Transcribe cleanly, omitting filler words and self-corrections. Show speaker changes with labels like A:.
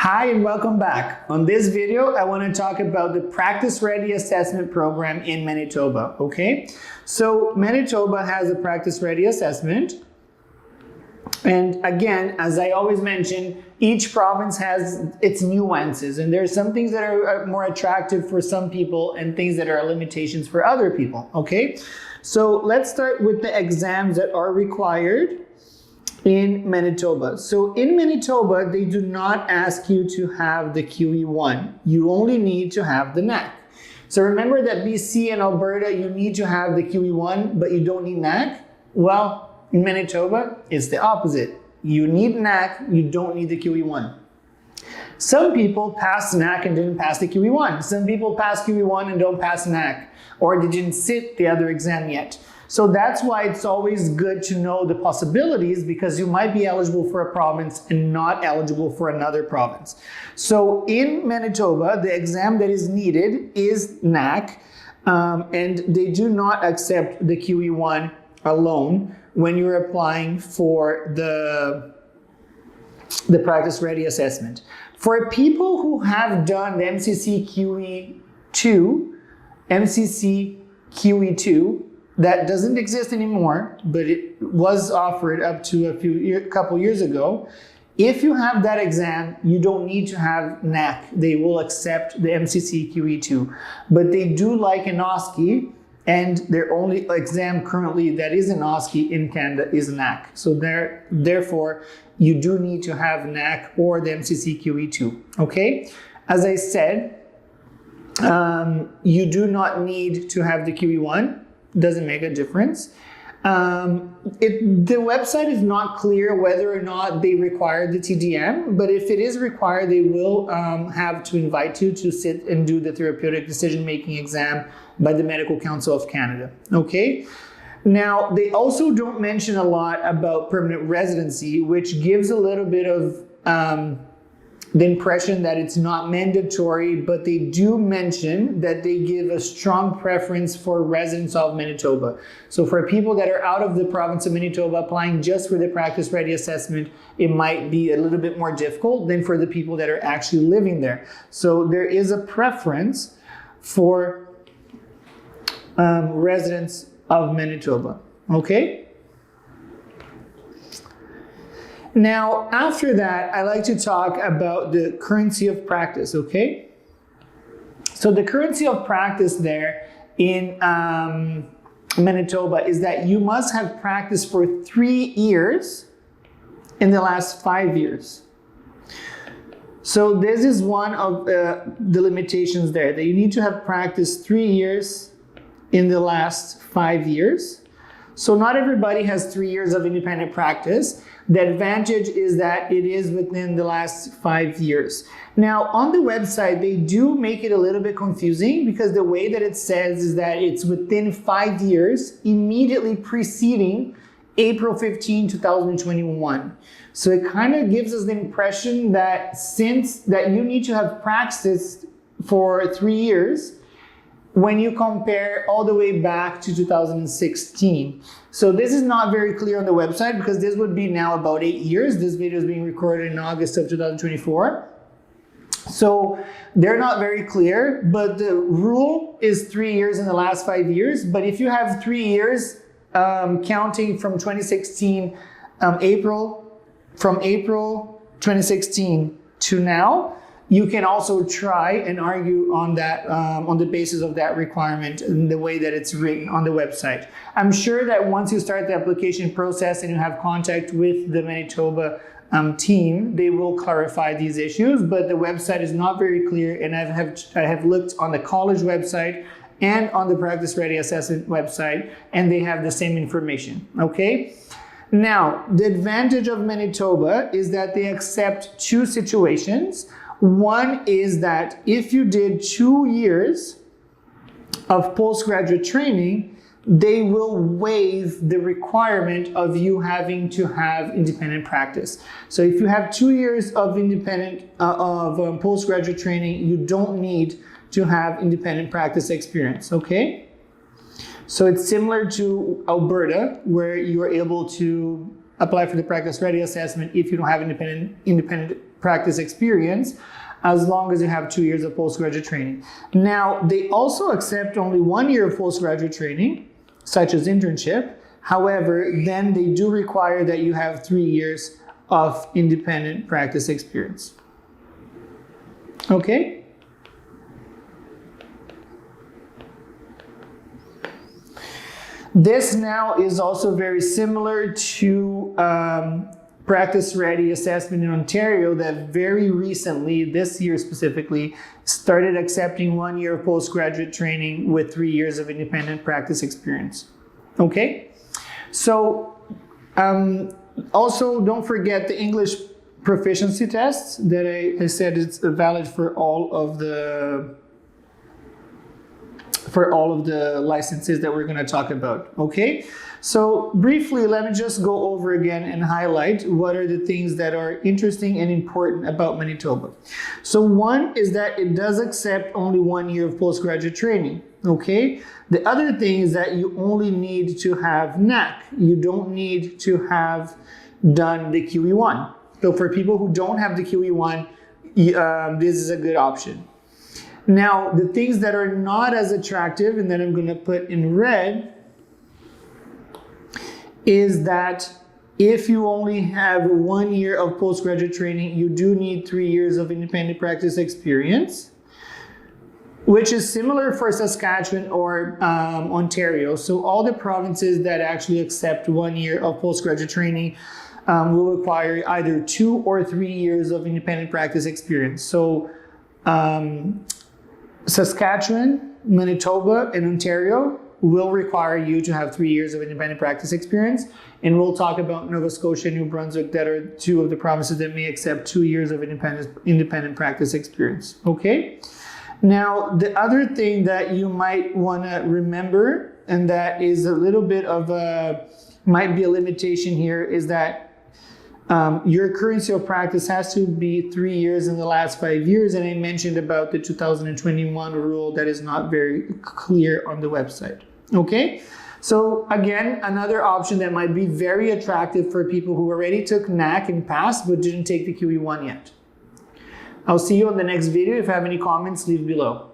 A: Hi and welcome back. On this video, I want to talk about the Practice Ready Assessment Program in Manitoba, okay? So Manitoba has a Practice Ready Assessment. And again, as I always mention, each province has its nuances, and there are some things that are more attractive for some people and things that are limitations for other people, okay? So let's start with the exams that are required in Manitoba. So in Manitoba, they do not ask you to have the QE1. You only need to have the NAC. So remember that BC and Alberta, you need to have the QE1, but you don't need NAC? Well, in Manitoba, it's the opposite. You need NAC, you don't need the QE1. Some people pass NAC and didn't pass the QE1. Some people pass QE1 and don't pass NAC, or they didn't sit the other exam yet. So that's why it's always good to know the possibilities, because you might be eligible for a province and not eligible for another province. So in Manitoba, the exam that is needed is NAC, and they do not accept the QE1 alone when you're applying for the Practice Ready Assessment. For people who have done the MCCQE2, that doesn't exist anymore, but it was offered up to a couple years ago. If you have that exam, you don't need to have NAC. They will accept the MCCQE2, but they do like an OSCE, and their only exam currently that is an OSCE in Canada is NAC. So therefore, you do need to have NAC or the MCCQE2, okay? As I said, you do not need to have the QE1. Doesn't make a difference. The website is not clear whether or not they require the TDM, but if it is required, they will have to invite you to sit and do the Therapeutic Decision-Making exam by the Medical Council of Canada, okay? Now, they also don't mention a lot about permanent residency, which gives a little bit of the impression that it's not mandatory, but they do mention that they give a strong preference for residents of Manitoba. So for people that are out of the province of Manitoba applying just for the Practice Ready Assessment, it might be a little bit more difficult than for the people that are actually living there. So there is a preference for residents of Manitoba, okay? Now, after that, I like to talk about the currency of practice, okay? So the currency of practice there in Manitoba is that you must have practiced for 3 years in the last 5 years. So this is one of the limitations there, that you need to have practiced 3 years in the last 5 years. So not everybody has 3 years of independent practice. The advantage is that it is within the last 5 years. Now, on the website, they do make it a little bit confusing, because the way that it says is that it's within 5 years immediately preceding April 15, 2021. So it kind of gives us the impression that you need to have practiced for 3 years when you compare all the way back to 2016. So this is not very clear on the website, because this would be now about 8 years. This video is being recorded in August of 2024. So they're not very clear, but the rule is 3 years in the last 5 years. But if you have 3 years counting from 2016, from April 2016 to now, you can also try and argue on that, on the basis of that requirement and the way that it's written on the website. I'm sure that once you start the application process and you have contact with the Manitoba team, they will clarify these issues, but the website is not very clear, and I have looked on the college website and on the Practice Ready Assessment website, and they have the same information, okay? Now, the advantage of Manitoba is that they accept 2 situations. One is that if you did 2 years of postgraduate training, they will waive the requirement of you having to have independent practice. So if you have 2 years of postgraduate training, you don't need to have independent practice experience, okay? So it's similar to Alberta, where you are able to apply for the practice ready assessment if you don't have independent practice experience, as long as you have 2 years of postgraduate training. Now, they also accept only 1 year of postgraduate training, such as internship. However, then they do require that you have 3 years of independent practice experience. Okay? This now is also very similar to practice ready assessment in Ontario that very recently, this year specifically, started accepting 1 year of postgraduate training with 3 years of independent practice experience. Okay? So also don't forget the English proficiency tests that I said it's valid for all of the licenses that we're going to talk about. Okay, so briefly, let me just go over again and highlight what are the things that are interesting and important about Manitoba. So one is that it does accept only 1 year of postgraduate training. Okay, the other thing is that you only need to have NAC. You don't need to have done the QE1. So for people who don't have the QE1, this is a good option. Now, the things that are not as attractive, and that I'm going to put in red, is that if you only have 1 year of postgraduate training, you do need 3 years of independent practice experience, which is similar for Saskatchewan or Ontario. So all the provinces that actually accept 1 year of postgraduate training will require either 2 or 3 years of independent practice experience. So Saskatchewan, Manitoba, and Ontario will require you to have 3 years of independent practice experience. And we'll talk about Nova Scotia and New Brunswick, that are 2 of the provinces that may accept 2 years of independent practice experience. Okay? Now, the other thing that you might want to remember, and that is a little bit of might be a limitation here, is that your currency of practice has to be 3 years in the last 5 years. And I mentioned about the 2021 rule that is not very clear on the website. Okay? So again, another option that might be very attractive for people who already took NAC and passed but didn't take the QE1 yet. I'll see you on the next video. If you have any comments, leave below.